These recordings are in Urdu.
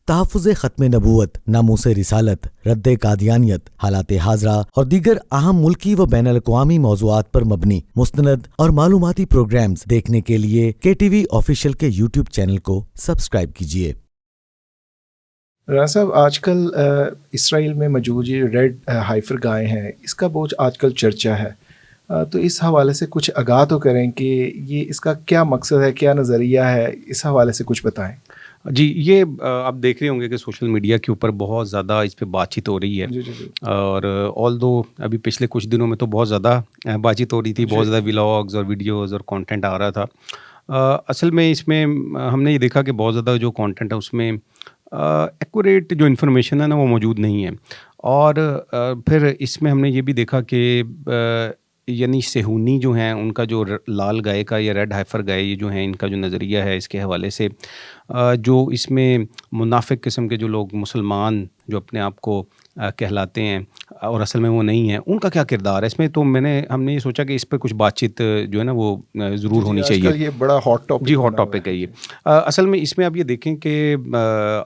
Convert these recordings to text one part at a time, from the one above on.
تحفظ ختم نبوت، ناموس رسالت، رد قادیانیت، حالات حاضرہ اور دیگر اہم ملکی و بین الاقوامی موضوعات پر مبنی مستند اور معلوماتی پروگرامز دیکھنے کے لیے کے ٹی وی آفیشیل کے یوٹیوب چینل کو سبسکرائب کیجیے۔ رانا صاحب، آج کل اسرائیل میں موجود یہ ریڈ ہائفر گائے ہیں، اس کا بہت آج کل چرچا ہے، تو اس حوالے سے کچھ آگاہ تو کریں کہ یہ اس کا کیا مقصد ہے، کیا نظریہ ہے، اس حوالے سے کچھ بتائیں۔ جی، یہ آپ دیکھ رہے ہوں گے کہ سوشل میڈیا کے اوپر بہت زیادہ اس پہ بات چیت ہو رہی ہے، اور آل دو ابھی پچھلے کچھ دنوں میں تو بہت زیادہ بات چیت ہو رہی تھی، بہت زیادہ ولاگز اور ویڈیوز اور کانٹینٹ آ رہا تھا۔ اصل میں اس میں ہم نے یہ دیکھا کہ بہت زیادہ جو کانٹینٹ ہے اس میں ایکوریٹ جو انفارمیشن ہے نا وہ موجود نہیں ہے، اور پھر اس میں ہم نے یہ بھی دیکھا کہ یعنی صہیونی جو ہیں ان کا جو لال گائے کا یا ریڈ ہائفر گائے یہ جو ہیں ان کا جو نظریہ ہے اس کے حوالے سے، جو اس میں منافق قسم کے جو لوگ مسلمان جو اپنے آپ کو کہلاتے ہیں اور اصل میں وہ نہیں ہیں، ان کا کیا کردار ہے اس میں، تو ہم نے یہ سوچا کہ اس پہ کچھ بات چیت جو ہے نا وہ ضرور ہونی چاہیے۔ یہ بڑا ہاٹ ٹاپک، جی ہاٹ ٹاپک ہے یہ۔ اصل میں اس میں آپ یہ دیکھیں کہ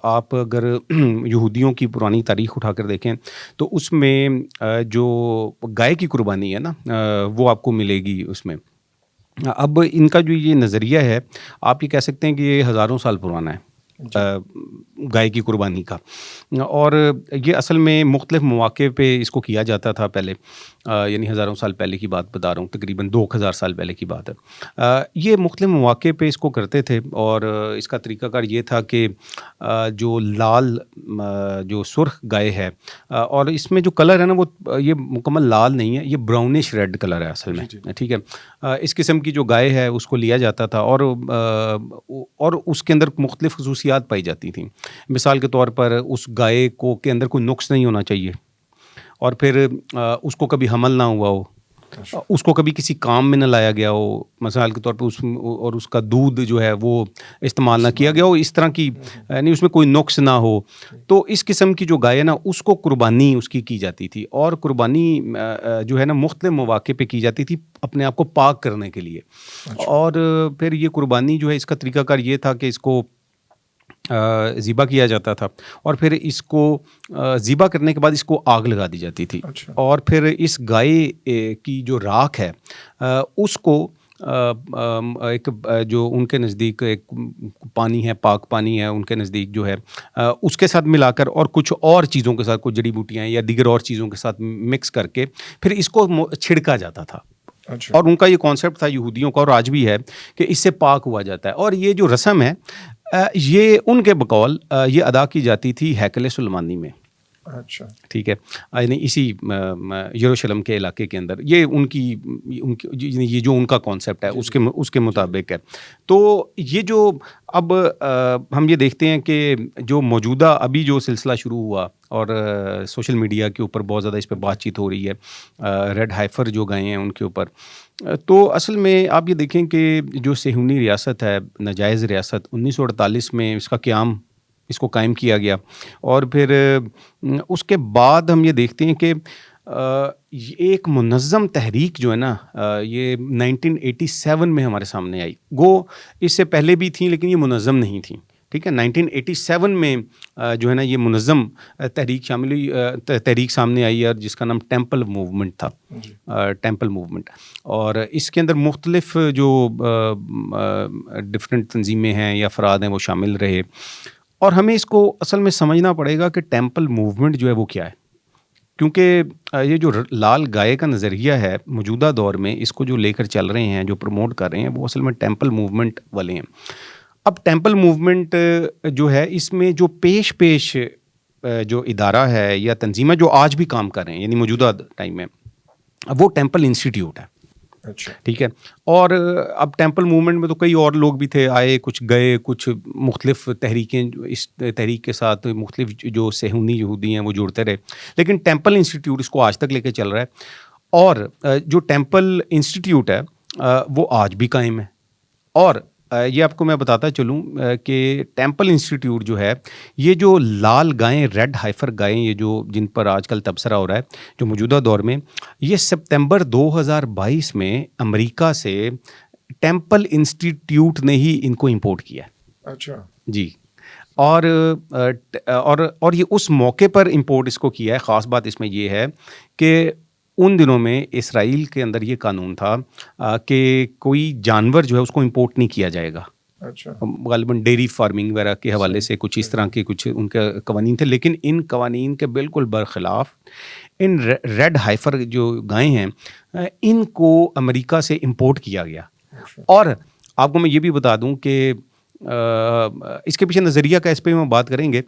آپ اگر یہودیوں کی پرانی تاریخ اٹھا کر دیکھیں تو اس میں جو گائے کی قربانی ہے نا وہ آپ کو ملے گی اس میں۔ اب ان کا جو یہ نظریہ ہے آپ یہ کہہ سکتے ہیں کہ یہ ہزاروں سال پرانا ہے گائے کی قربانی کا، اور یہ اصل میں مختلف مواقع پہ اس کو کیا جاتا تھا پہلے، یعنی ہزاروں سال پہلے کی بات بتا رہا ہوں، تقریباً 2000 سال پہلے کی بات ہے۔ یہ مختلف مواقع پہ اس کو کرتے تھے، اور اس کا طریقہ کار یہ تھا کہ جو لال جو سرخ گائے ہے، اور اس میں جو کلر ہے نا وہ یہ مکمل لال نہیں ہے، یہ براؤنش ریڈ کلر ہے اصل میں، ٹھیک ہے۔ اس قسم کی جو گائے ہے اس کو لیا جاتا تھا، اور اس کے اندر مختلف خصوصیات پائی جاتی تھیں۔ مثال کے طور پر اس گائے کو کے اندر کوئی نقص نہیں ہونا چاہیے، اور پھر اس کو کبھی حمل نہ ہوا ہو، اس کو کبھی کسی کام میں نہ لایا گیا ہو، مثال کے طور پہ اور اس کا دودھ جو ہے وہ استعمال نہ کیا گیا ہو، اس طرح کی یعنی اس میں کوئی نقص نہ ہو، تو اس قسم کی جو گائے ہے نا اس کو قربانی اس کی جاتی تھی، اور قربانی جو ہے نا مختلف مواقع پہ کی جاتی تھی اپنے آپ کو پاک کرنے کے لیے۔ اور پھر یہ قربانی جو ہے اس کا طریقہ کار یہ تھا کہ اس کو ذبح کیا جاتا تھا، اور پھر اس کو ذبح کرنے کے بعد اس کو آگ لگا دی جاتی تھی، اور پھر اس گائے کی جو راکھ ہے اس کو ایک جو ان کے نزدیک ایک پانی ہے، پاک پانی ہے ان کے نزدیک جو ہے، اس کے ساتھ ملا کر اور کچھ اور چیزوں کے ساتھ، کچھ جڑی بوٹیاں یا دیگر اور چیزوں کے ساتھ مکس کر کے پھر اس کو چھڑکا جاتا تھا، اور ان کا یہ کانسیپٹ تھا یہودیوں کا، اور آج بھی ہے، کہ اس سے پاک ہوا جاتا ہے۔ اور یہ جو رسم ہے یہ ان کے بقول یہ ادا کی جاتی تھی ہیکل سلیمانی میں، اچھا ٹھیک ہے، یعنی اسی یروشلم کے علاقے کے اندر، یہ ان کی یہ جو ان کا کانسیپٹ ہے اس کے مطابق ہے۔ تو یہ جو اب ہم یہ دیکھتے ہیں کہ جو موجودہ ابھی جو سلسلہ شروع ہوا، اور سوشل میڈیا کے اوپر بہت زیادہ اس پہ بات چیت ہو رہی ہے ریڈ ہائفر جو گائے ہیں ان کے اوپر، تو اصل میں آپ یہ دیکھیں کہ جو صہیونی ریاست ہے، ناجائز ریاست، 1948 میں اس کا قیام، اس کو قائم کیا گیا، اور پھر اس کے بعد ہم یہ دیکھتے ہیں کہ ایک منظم تحریک جو ہے نا یہ 1987 میں ہمارے سامنے آئی، گو اس سے پہلے بھی تھیں لیکن یہ منظم نہیں تھیں، ٹھیک ہے۔ 1987 میں جو ہے نا یہ منظم تحریک سامنے آئی ہے، جس کا نام ٹیمپل موومنٹ تھا، ٹیمپل موومنٹ، اور اس کے اندر مختلف جو ڈفرینٹ تنظیمیں ہیں یا افراد ہیں وہ شامل رہے، اور ہمیں اس کو اصل میں سمجھنا پڑے گا کہ ٹیمپل موومنٹ جو ہے وہ کیا ہے، کیونکہ یہ جو لال گائے کا نظریہ ہے موجودہ دور میں، اس کو جو لے کر چل رہے ہیں، جو پروموٹ کر رہے ہیں، وہ اصل میں ٹیمپل موومنٹ والے ہیں۔ اب ٹیمپل موومنٹ جو ہے اس میں جو پیش جو ادارہ ہے یا تنظیم ہے جو آج بھی کام کر رہے ہیں، یعنی موجودہ ٹائم میں، وہ ٹیمپل انسٹیٹیوٹ ہے، اچھا ٹھیک ہے۔ اور اب ٹیمپل موومنٹ میں تو کئی اور لوگ بھی تھے، آئے، کچھ گئے، کچھ مختلف تحریکیں، اس تحریک کے ساتھ مختلف جو صہیونی یہودی ہیں وہ جڑتے رہے، لیکن ٹیمپل انسٹیٹیوٹ اس کو آج تک لے کے چل رہا ہے، اور جو ٹیمپل انسٹیٹیوٹ ہے وہ آج بھی قائم ہے۔ اور یہ آپ کو میں بتاتا چلوں کہ ٹیمپل انسٹیٹیوٹ جو ہے، یہ جو لال گائیں، ریڈ ہائفر گائیں، یہ جو جن پر آج کل تبصرہ ہو رہا ہے جو موجودہ دور میں، یہ سپتمبر 2022 میں امریکہ سے ٹیمپل انسٹیٹیوٹ نے ہی ان کو امپورٹ کیا ہے، اچھا جی۔ اور یہ اس موقع پر امپورٹ اس کو کیا ہے. خاص بات اس میں یہ ہے کہ ان دنوں میں اسرائیل کے اندر یہ قانون تھا کہ کوئی جانور جو ہے اس کو امپورٹ نہیں کیا جائے گا. اچھا. غالباً ڈیری فارمنگ وغیرہ کے حوالے سے کچھ اس طرح کے کچھ ان کے قوانین تھے. لیکن ان قوانین کے بالکل برخلاف ان ریڈ ہائفر جو گائیں ہیں ان کو امریکہ سے امپورٹ کیا گیا. اور آپ کو میں یہ بھی بتا دوں کہ اس کے پیچھے نظریہ کا اس پہ ہم بات کریں گے.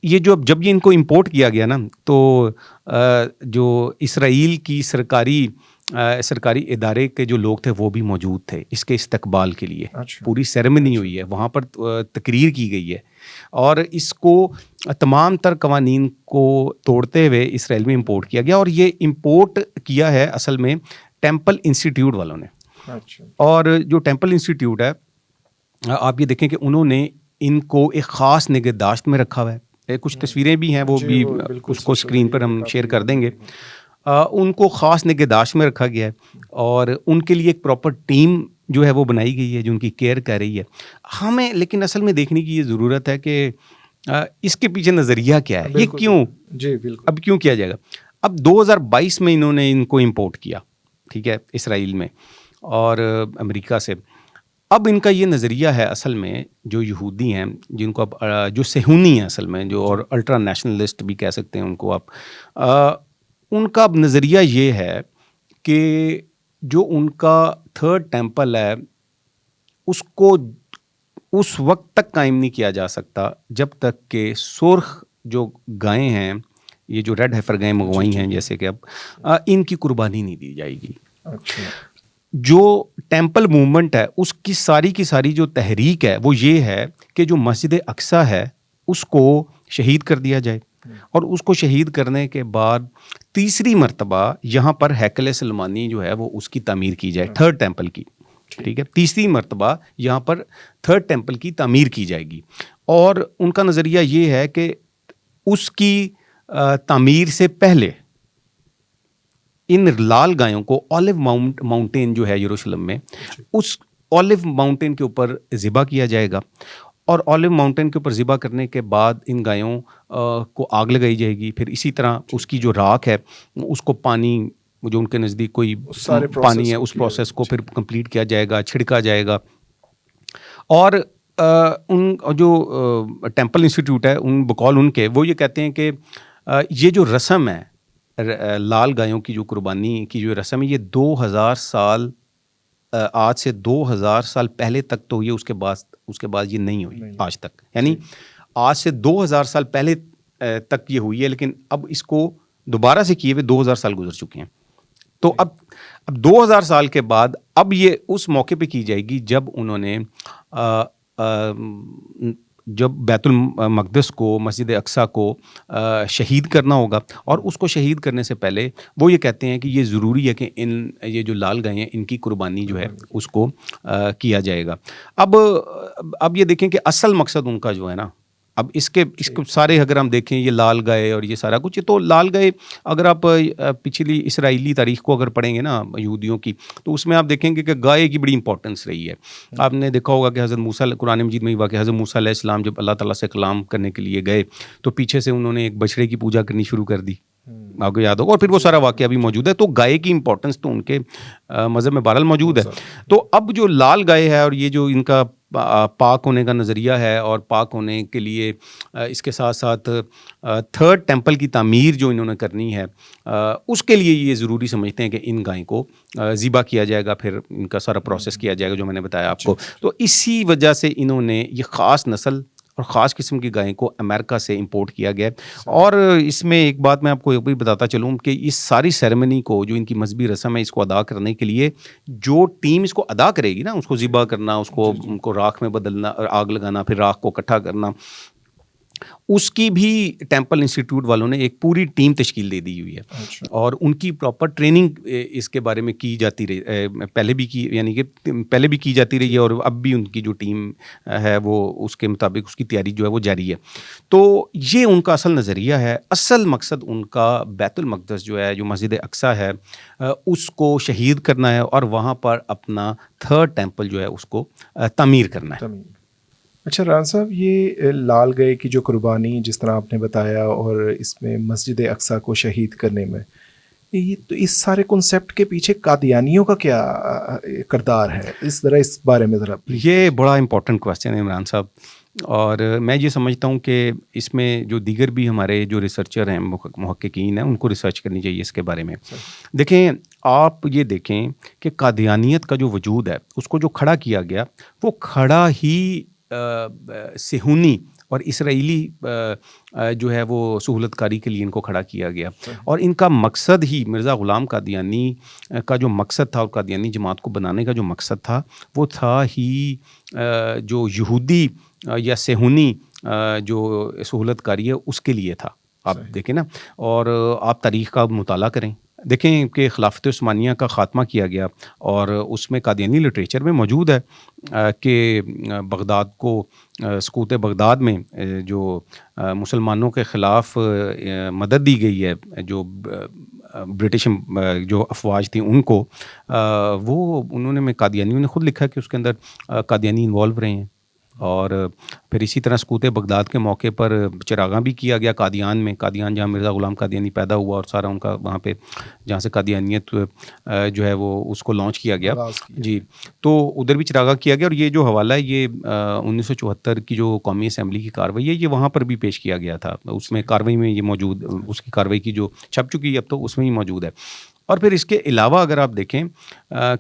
یہ جب یہ ان کو امپورٹ کیا گیا نا تو جو اسرائیل کی سرکاری ادارے کے جو لوگ تھے وہ بھی موجود تھے اس کے استقبال کے لیے. پوری سیریمنی ہوئی ہے وہاں پر, تقریر کی گئی ہے, اور اس کو تمام تر قوانین کو توڑتے ہوئے اسرائیل میں امپورٹ کیا گیا. اور یہ امپورٹ کیا ہے اصل میں ٹیمپل انسٹیٹیوٹ والوں نے. اور جو ٹیمپل انسٹیٹیوٹ ہے آپ یہ دیکھیں کہ انہوں نے ان کو ایک خاص نگہداشت میں رکھا ہوا ہے. کچھ تصویریں بھی ہیں وہ بھی اس کو اسکرین پر ہم شیئر کر دیں گے. ان کو خاص نگہداشت میں رکھا گیا ہے اور ان کے لیے ایک پراپر ٹیم جو ہے وہ بنائی گئی ہے جو ان کی کیئر کر رہی ہے. ہمیں لیکن اصل میں دیکھنے کی یہ ضرورت ہے کہ اس کے پیچھے نظریہ کیا ہے, یہ کیوں اب کیوں کیا جائے گا. اب 2022 میں انہوں نے ان کو امپورٹ کیا, ٹھیک ہے, اسرائیل میں اور امریکہ سے. اب ان کا یہ نظریہ ہے اصل میں جو یہودی ہیں جن کو اب جو صہیونی ہیں اصل میں جو اور الٹرا نیشنلسٹ بھی کہہ سکتے ہیں ان کو آپ, ان کا اب نظریہ یہ ہے کہ جو ان کا تھرڈ ٹیمپل ہے اس کو اس وقت تک قائم نہیں کیا جا سکتا جب تک کہ سرخ جو گائیں ہیں, یہ جو ریڈ ہیفر گائیں منگوائی ہیں جیسے کہ اب ان کی قربانی نہیں دی جائے گی. جو ٹیمپل موومنٹ ہے اس کی ساری جو تحریک ہے وہ یہ ہے کہ جو مسجد اقصی ہے اس کو شہید کر دیا جائے, اور اس کو شہید کرنے کے بعد تیسری مرتبہ یہاں پر ہیکل سلیمانی جو ہے وہ اس کی تعمیر کی جائے, تھرڈ ٹیمپل کی, ٹھیک ہے, تیسری مرتبہ یہاں پر تھرڈ ٹیمپل کی تعمیر کی جائے گی. اور ان کا نظریہ یہ ہے کہ اس کی تعمیر سے پہلے ان لال گایوں کو اولیو ماؤنٹین جو ہے یروشلم میں, اس اولیو ماؤنٹین کے اوپر ذبح کیا جائے گا. اور اولیو ماؤنٹین کے اوپر ذبح کرنے کے بعد ان گایوں کو آگ لگائی جائے گی. پھر اسی طرح اس کی جو راکھ ہے اس کو پانی جو ان کے نزدیک کوئی پانی ہے اس پروسیس کو پھر کمپلیٹ کیا جائے گا, چھڑکا جائے گا. اور ان جو ٹیمپل انسٹیٹیوٹ ہے ان بقول ان کے وہ یہ کہتے ہیں کہ یہ جو رسم ہے لال گایوں کی جو قربانی کی جو رسم ہے یہ 2000 سال آج سے 2000 سال پہلے تک تو ہوئی ہے, اس کے بعد یہ نہیں ہوئی آج تک. یعنی آج سے 2000 سال پہلے تک یہ ہوئی ہے, لیکن اب اس کو دوبارہ سے کیے ہوئے 2000 سال گزر چکے ہیں. تو اب 2000 سال کے بعد اب یہ اس موقع پہ کی جائے گی جب انہوں نے جب بیت المقدس کو, مسجد اقصی کو شہید کرنا ہوگا. اور اس کو شہید کرنے سے پہلے وہ یہ کہتے ہیں کہ یہ ضروری ہے کہ یہ جو لال گائے ہیں ان کی قربانی جو ہے اس کو کیا جائے گا. اب یہ دیکھیں کہ اصل مقصد ان کا جو ہے نا, اب اس کے سارے اگر ہم دیکھیں یہ لال گائے اور یہ سارا کچھ, تو لال گائے اگر آپ پچھلی اسرائیلی تاریخ کو اگر پڑھیں گے نا یہودیوں کی تو اس میں آپ دیکھیں گے کہ گائے کی بڑی امپورٹنس رہی ہے. آپ نے دیکھا ہوگا کہ حضرت موسیٰ, قرآن مجید میں ہی واقع, حضرت موسیٰ علیہ السلام جب اللہ تعالیٰ سے کلام کرنے کے لیے گئے تو پیچھے سے انہوں نے ایک بچڑے کی پوجا کرنی شروع کر دی, آپ کو یاد ہوگا. اور پھر وہ سارا واقعہ بھی موجود ہے. تو گائے کی امپورٹنس تو ان کے مذہب میں بہرحال موجود ہے. تو اب جو لال گائے ہے اور یہ جو ان کا پاک ہونے کا نظریہ ہے اور پاک ہونے کے لیے اس کے ساتھ ساتھ تھرڈ ٹیمپل کی تعمیر جو انہوں نے کرنی ہے اس کے لیے یہ ضروری سمجھتے ہیں کہ ان گائیں کو ذبح کیا جائے گا, پھر ان کا سارا پروسیس کیا جائے گا جو میں نے بتایا آپ کو. تو اسی وجہ سے انہوں نے یہ خاص نسل اور خاص قسم کی گائیں کو امریکہ سے امپورٹ کیا گیا. اور اس میں ایک بات میں آپ کو یہ بھی بتاتا چلوں کہ اس ساری سیریمنی کو جو ان کی مذہبی رسم ہے اس کو ادا کرنے کے لیے جو ٹیم اس کو ادا کرے گی نا, اس کو ذبح کرنا, اس کو ان کو راکھ میں بدلنا, آگ لگانا, پھر راکھ کو اکٹھا کرنا, اس کی بھی ٹیمپل انسٹیٹیوٹ والوں نے ایک پوری ٹیم تشکیل دے دی ہوئی ہے. اور ان کی پراپر ٹریننگ اس کے بارے میں کی جاتی رہی, پہلے بھی کی, یعنی کہ پہلے بھی کی جاتی رہی ہے اور اب بھی ان کی جو ٹیم ہے وہ اس کے مطابق اس کی تیاری جو ہے وہ جاری ہے. تو یہ ان کا اصل نظریہ ہے. اصل مقصد ان کا بیت المقدس جو ہے, جو مسجد اقصی ہے, اس کو شہید کرنا ہے اور وہاں پر اپنا تھرڈ ٹیمپل جو ہے اس کو تعمیر کرنا ہے. اچھا رانا صاحب، یہ لال گائے کی جو قربانی جس طرح آپ نے بتایا اور اس میں مسجد اقصیٰ کو شہید کرنے میں، یہ تو اس سارے کنسیپٹ کے پیچھے قادیانیوں کا کیا کردار ہے؟ اس بارے میں ذرا یہ بڑا امپورٹنٹ کویسچن ہے عمران صاحب، اور میں یہ سمجھتا ہوں کہ اس میں جو دیگر بھی ہمارے جو ریسرچر ہیں، محققین ہیں، ان کو ریسرچ کرنی چاہیے اس کے بارے میں. دیکھیں، آپ یہ دیکھیں کہ قادیانیت کا جو وجود ہے اس کو جو کھڑا کیا گیا وہ کھڑا ہی صہیونی اور اسرائیلی جو ہے وہ سہولت کاری کے لیے ان کو کھڑا کیا گیا، اور ان کا مقصد ہی مرزا غلام قادیانی کا جو مقصد تھا اور قادیانی جماعت کو بنانے کا جو مقصد تھا وہ تھا ہی جو یہودی یا صہیونی جو سہولت کاری ہے اس کے لیے تھا. آپ دیکھیں نا، اور آپ تاریخ کا مطالعہ کریں، دیکھیں کہ خلافت عثمانیہ کا خاتمہ کیا گیا، اور اس میں قادیانی لٹریچر میں موجود ہے کہ بغداد کو سقوط بغداد میں جو مسلمانوں کے خلاف مدد دی گئی ہے، جو برٹش جو افواج تھیں ان کو، وہ انہوں نے قادیانیوں نے خود لکھا کہ اس کے اندر قادیانی انوالو رہے ہیں. اور پھر اسی طرح سقوط بغداد کے موقع پر چراغاں بھی کیا گیا قادیان میں، قادیان جہاں مرزا غلام قادیانی پیدا ہوا اور سارا ان کا وہاں پہ جہاں سے قادیانیت جو ہے وہ اس کو لانچ کیا گیا. جی، تو ادھر بھی چراغاں کیا گیا، اور یہ جو حوالہ ہے یہ 1974 کی جو قومی اسمبلی کی کارروائی ہے یہ وہاں پر بھی پیش کیا گیا تھا. اس میں کارروائی میں یہ موجود، اس کی کارروائی کی جو چھپ چکی ہے اب تو اس میں ہی موجود ہے. اور پھر اس کے علاوہ اگر آپ دیکھیں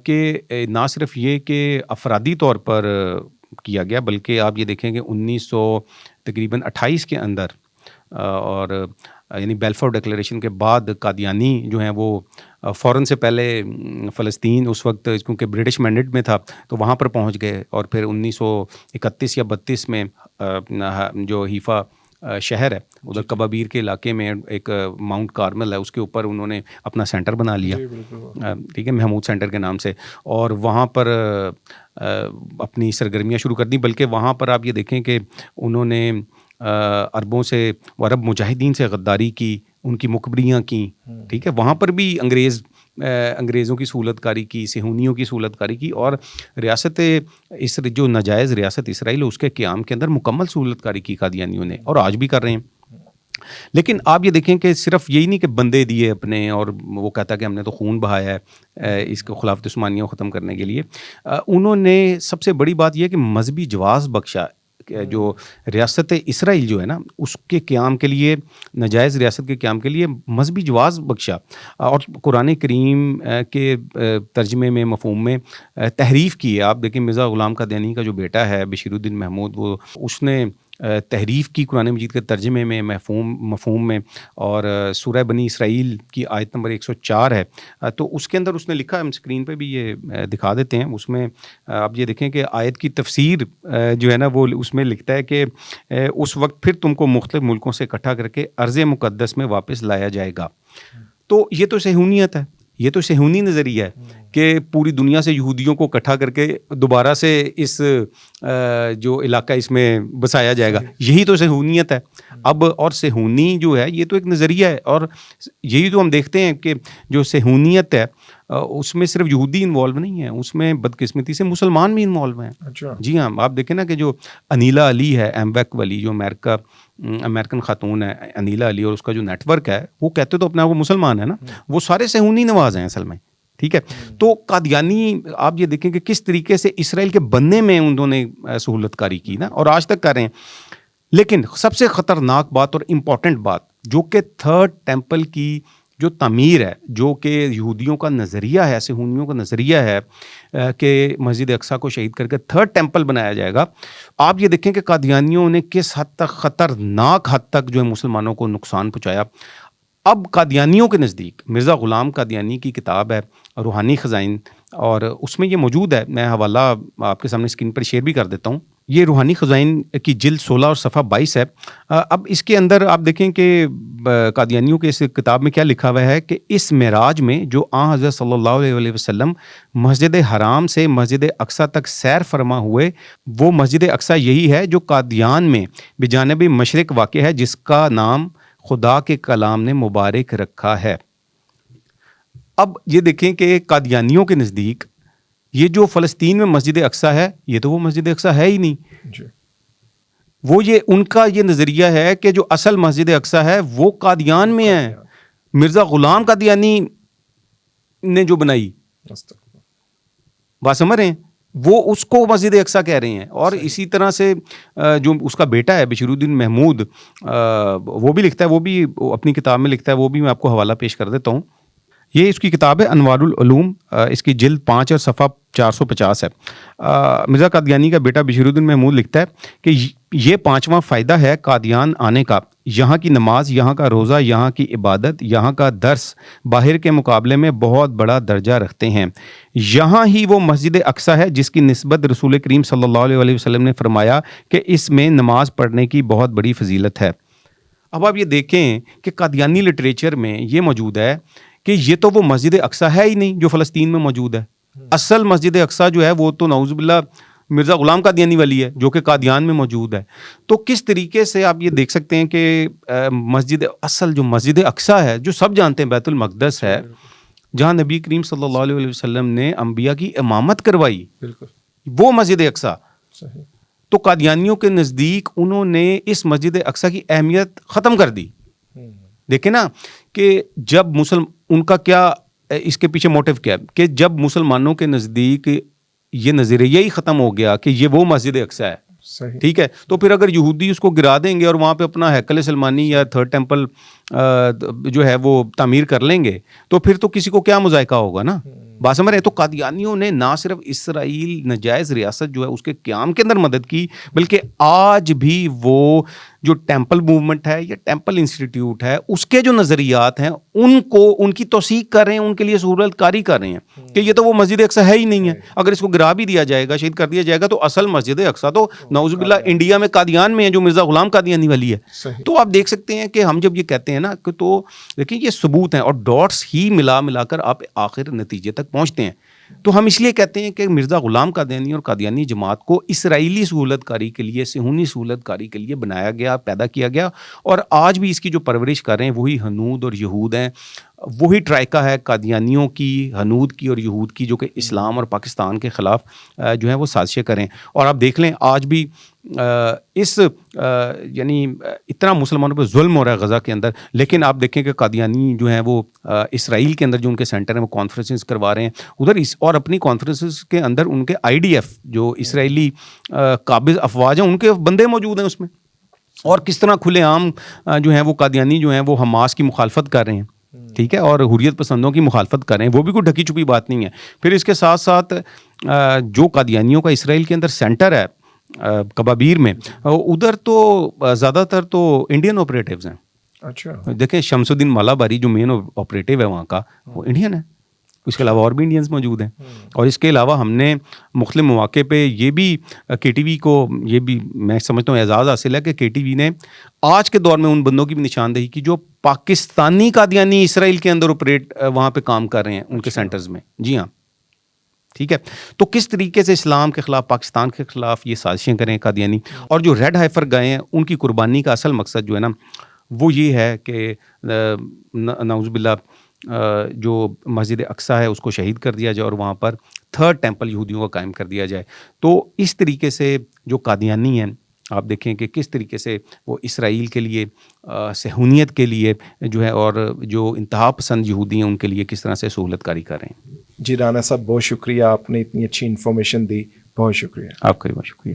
کہ نہ صرف یہ کہ افرادی طور پر کیا گیا، بلکہ آپ یہ دیکھیں کہ 1928 کے اندر اور یعنی بیلفور ڈکلیریشن کے بعد قادیانی جو ہیں وہ فوراً سے پہلے فلسطین اس وقت کیونکہ برٹش مینڈیٹ میں تھا تو وہاں پر پہنچ گئے، اور پھر 1931 یا 32 میں جو حیفا شہر ہے ادھر کبابیر کے علاقے میں ایک ماؤنٹ کارمل ہے، اس کے اوپر انہوں نے اپنا سینٹر بنا لیا، ٹھیک ہے، محمود سینٹر کے نام سے، اور وہاں پر اپنی سرگرمیاں شروع کر دی. بلکہ وہاں پر آپ یہ دیکھیں کہ انہوں نے عربوں سے، عرب مجاہدین سے غداری کی، ان کی مخبریاں کی، ٹھیک ہے، وہاں پر بھی انگریزوں کی سہولت کاری کی، صہیونیوں کی سہولت کاری کی، اور ریاست جو ناجائز ریاست اسرائیل اس کے قیام کے اندر مکمل سہولت کاری کی قادیانیوں نے، اور آج بھی کر رہے ہیں. لیکن آپ یہ دیکھیں کہ صرف یہی نہیں کہ بندے دیے اپنے اور وہ کہتا کہ ہم نے تو خون بہایا ہے اس کو خلافت عثمانیہ کو ختم کرنے کے لیے، انہوں نے سب سے بڑی بات یہ کہ مذہبی جواز بخشا. جو ریاست اسرائیل جو ہے نا اس کے قیام کے لیے، ناجائز ریاست کے قیام کے لیے مذہبی جواز بخشا، اور قرآن کریم کے ترجمے میں، مفہوم میں تحریف کی ہے. آپ دیکھیں مرزا غلام قادیانی کا جو بیٹا ہے بشیر الدین محمود، وہ اس نے تحریف کی قرآن مجید کے ترجمے میں، مفہوم میں، اور سورہ بنی اسرائیل کی آیت نمبر 104 ہے، تو اس کے اندر اس نے لکھا، ہم اسکرین پہ بھی یہ دکھا دیتے ہیں. اس میں آپ یہ دیکھیں کہ آیت کی تفسیر جو ہے نا وہ اس میں لکھتا ہے کہ اس وقت پھر تم کو مختلف ملکوں سے اکٹھا کر کے ارض مقدس میں واپس لایا جائے گا. تو یہ تو صہیونیت ہے، یہ تو صہیونی نظریہ ہے کہ پوری دنیا سے یہودیوں کو اکٹھا کر کے دوبارہ سے اس جو علاقہ اس میں بسایا جائے گا، یہی تو صہیونیت ہے. اب اور صہیونی جو ہے یہ تو ایک نظریہ ہے، اور یہی تو ہم دیکھتے ہیں کہ جو صہیونیت ہے اس میں صرف یہودی انوالو نہیں ہے، اس میں بدقسمتی سے مسلمان بھی انوالو ہیں. جی ہاں، آپ دیکھیں نا کہ جو انیلا علی ہے، ایم ویک والی، جو امریکن خاتون ہے انیلا علی، اور اس کا جو نیٹ ورک ہے، وہ کہتے تو اپنا وہ مسلمان ہے نا، وہ سارے صہیونی نواز ہیں اصل میں، ٹھیک ہے. تو قادیانی آپ یہ دیکھیں کہ کس طریقے سے اسرائیل کے بننے میں انہوں نے سہولت کاری کی نا، اور آج تک کر رہے ہیں. لیکن سب سے خطرناک بات اور امپورٹنٹ بات جو کہ تھرڈ ٹیمپل کی جو تعمیر ہے، جو کہ یہودیوں کا نظریہ ہے، صہیونیوں کا نظریہ ہے کہ مسجد اقصیٰ کو شہید کر کے تھرڈ ٹیمپل بنایا جائے گا، آپ یہ دیکھیں کہ قادیانیوں نے کس حد تک، خطرناک حد تک جو ہے مسلمانوں کو نقصان پہنچایا. اب قادیانیوں کے نزدیک مرزا غلام قادیانی کی کتاب ہے روحانی خزائن، اور اس میں یہ موجود ہے، میں حوالہ آپ کے سامنے اسکرین پر شیئر بھی کر دیتا ہوں. یہ روحانی خزائن کی جلد 16 اور صفحہ 22 ہے. اب اس کے اندر آپ دیکھیں کہ قادیانیوں کے اس کتاب میں کیا لکھا ہوا ہے کہ اس معراج میں جو آن حضرت صلی اللہ علیہ وسلم مسجد حرام سے مسجد اقصیٰ تک سیر فرما ہوئے، وہ مسجد اقصیٰ یہی ہے جو قادیان میں بجانب مشرق واقع ہے، جس کا نام خدا کے کلام نے مبارک رکھا ہے. اب یہ دیکھیں کہ قادیانیوں کے نزدیک یہ جو فلسطین میں مسجد اقصیٰ ہے، یہ تو وہ مسجد اقصیٰ ہے ہی نہیں. وہ یہ ان کا یہ نظریہ ہے کہ جو اصل مسجد اقصی ہے وہ قادیان میں ہے، مرزا غلام قادیانی نے جو بنائی، بات سمجھ رہے ہیں، وہ اس کو مسجد اقصی کہہ رہے ہیں. اور اسی طرح سے جو اس کا بیٹا ہے بشیر الدین محمود، وہ بھی لکھتا ہے، وہ بھی اپنی کتاب میں لکھتا ہے، وہ بھی میں آپ کو حوالہ پیش کر دیتا ہوں. یہ اس کی کتاب ہے انوار العلوم، اس کی جلد 5 اور صفحہ 450 ہے. مرزا قادیانی کا بیٹا بشیر الدین محمود لکھتا ہے کہ یہ 5واں فائدہ ہے قادیان آنے کا. یہاں کی نماز، یہاں کا روزہ، یہاں کی عبادت، یہاں کا درس باہر کے مقابلے میں بہت بڑا درجہ رکھتے ہیں. یہاں ہی وہ مسجد اقصی ہے جس کی نسبت رسول کریم صلی اللہ علیہ وسلم نے فرمایا کہ اس میں نماز پڑھنے کی بہت بڑی فضیلت ہے. اب آپ یہ دیکھیں کہ قادیانی لٹریچر میں یہ موجود ہے کہ یہ تو وہ مسجد اقصی ہے ہی نہیں جو فلسطین میں موجود ہے. اصل مسجد اقصی جو ہے وہ تو نعوذ باللہ مرزا غلام قادیانی والی ہے جو کہ قادیان میں موجود ہے. تو کس طریقے سے آپ یہ دیکھ سکتے ہیں کہ اصل جو مسجد اقصی ہے جو سب جانتے ہیں بیت المقدس ہے، جہاں نبی کریم صلی اللہ علیہ وسلم نے انبیاء کی امامت کروائی، وہ مسجد اقصی. تو قادیانیوں کے نزدیک انہوں نے اس مسجد اقصی کی اہمیت ختم کر دی. دیکھیں نا کہ جب ان کا کیا اس کے پیچھے موٹیو کیا ہے کہ جب مسلمانوں کے نزدیک یہ نظریہ ہی ختم ہو گیا کہ یہ وہ مسجد اقصی ہے، ٹھیک ہے، تو پھر اگر یہودی اس کو گرا دیں گے اور وہاں پہ اپنا ہیکل سلمانی یا تھرڈ ٹیمپل جو ہے وہ تعمیر کر لیں گے تو پھر تو کسی کو کیا مذائقہ ہوگا نا. بات سمجھ رہے ہیں. تو قادیانیوں نے نہ صرف اسرائیل ناجائز ریاست جو ہے اس کے قیام کے اندر مدد کی، بلکہ آج بھی وہ جو ٹیمپل موومنٹ ہے یا ٹیمپل انسٹیٹیوٹ ہے اس کے جو نظریات ہیں ان کی توثیق کر رہے ہیں، ان کے لیے سہولت کاری کر رہے ہیں کہ یہ تو وہ مسجد اقصی ہے ہی نہیں ہے. اگر اس کو گرا بھی دیا جائے گا، شہید کر دیا جائے گا، تو اصل مسجد اقصی تو نعوذ باللہ انڈیا میں قادیان میں ہے جو مرزا غلام قادیانی والی ہے. تو آپ دیکھ سکتے ہیں کہ ہم جب یہ کہتے ہیں نا کہ تو دیکھیں یہ ثبوت ہیں اور ڈاٹس ہی ملا کر آپ آخر نتیجے تک پہنچتے ہیں. تو ہم اس لیے کہتے ہیں کہ مرزا غلام قادیانی اور قادیانی جماعت کو اسرائیلی سہولت کاری کے لیے، صہیونی سہولت کاری کے لیے بنایا گیا، پیدا کیا گیا، اور آج بھی اس کی جو پرورش کر رہے ہیں وہی ہنود اور یہود ہیں. وہی ٹرائکا ہے قادیانیوں کی، ہنود کی اور یہود کی، جو کہ اسلام اور پاکستان کے خلاف جو ہے وہ سازشیں کریں. اور آپ دیکھ لیں آج بھی اس یعنی اتنا مسلمانوں پہ ظلم ہو رہا ہے غزہ کے اندر، لیکن آپ دیکھیں کہ قادیانی جو ہیں وہ اسرائیل کے اندر جو ان کے سینٹر ہیں وہ کانفرنسز کروا رہے ہیں ادھر، اور اپنی کانفرنسز کے اندر ان کے IDF جو اسرائیلی قابض افواج ہیں ان کے بندے موجود ہیں اس میں. اور کس طرح کھلے عام جو ہیں وہ قادیانی جو ہیں وہ حماس کی مخالفت کر رہے ہیں، ٹھیک ہے، اور حریت پسندوں کی مخالفت کر رہے ہیں. وہ بھی کوئی ڈھکی چھپی بات نہیں ہے. پھر اس کے ساتھ ساتھ جو قادیانیوں کا اسرائیل کے اندر سینٹر ہے کبابیر میں، ادھر تو زیادہ تر تو انڈین آپریٹیوز ہیں. اچھا دیکھیں شمس الدین مالاباری جو مین آپریٹیو ہے وہاں کا وہ انڈین ہے. اس کے علاوہ اور بھی انڈینز موجود ہیں. اور اس کے علاوہ ہم نے مختلف مواقع پہ یہ بھی KTV کو یہ بھی میں سمجھتا ہوں اعزاز حاصل ہے کہ KTV نے آج کے دور میں ان بندوں کی بھی نشاندہی کی جو پاکستانی قادیانی اسرائیل کے اندر آپریٹ وہاں پہ کام کر رہے ہیں ان کے سینٹرز میں. جی ہاں، ٹھیک ہے. تو کس طریقے سے اسلام کے خلاف، پاکستان کے خلاف یہ سازشیں کریں قادیانی. اور جو ریڈ ہائفر گائے ہیں ان کی قربانی کا اصل مقصد جو ہے نا وہ یہ ہے کہ نعوذ باللہ جو مسجد اقصی ہے اس کو شہید کر دیا جائے اور وہاں پر تھرڈ ٹیمپل یہودیوں کا قائم کر دیا جائے. تو اس طریقے سے جو قادیانی ہیں آپ دیکھیں کہ کس طریقے سے وہ اسرائیل کے لیے، صہیونیت کے لیے جو ہے، اور جو انتہا پسند یہودی ہیں ان کے لیے کس طرح سے سہولت کاری کر رہے ہیں. جی رانا صاحب بہت شکریہ، آپ نے اتنی اچھی انفارمیشن دی، بہت شکریہ. آپ کا بھی بہت شکریہ.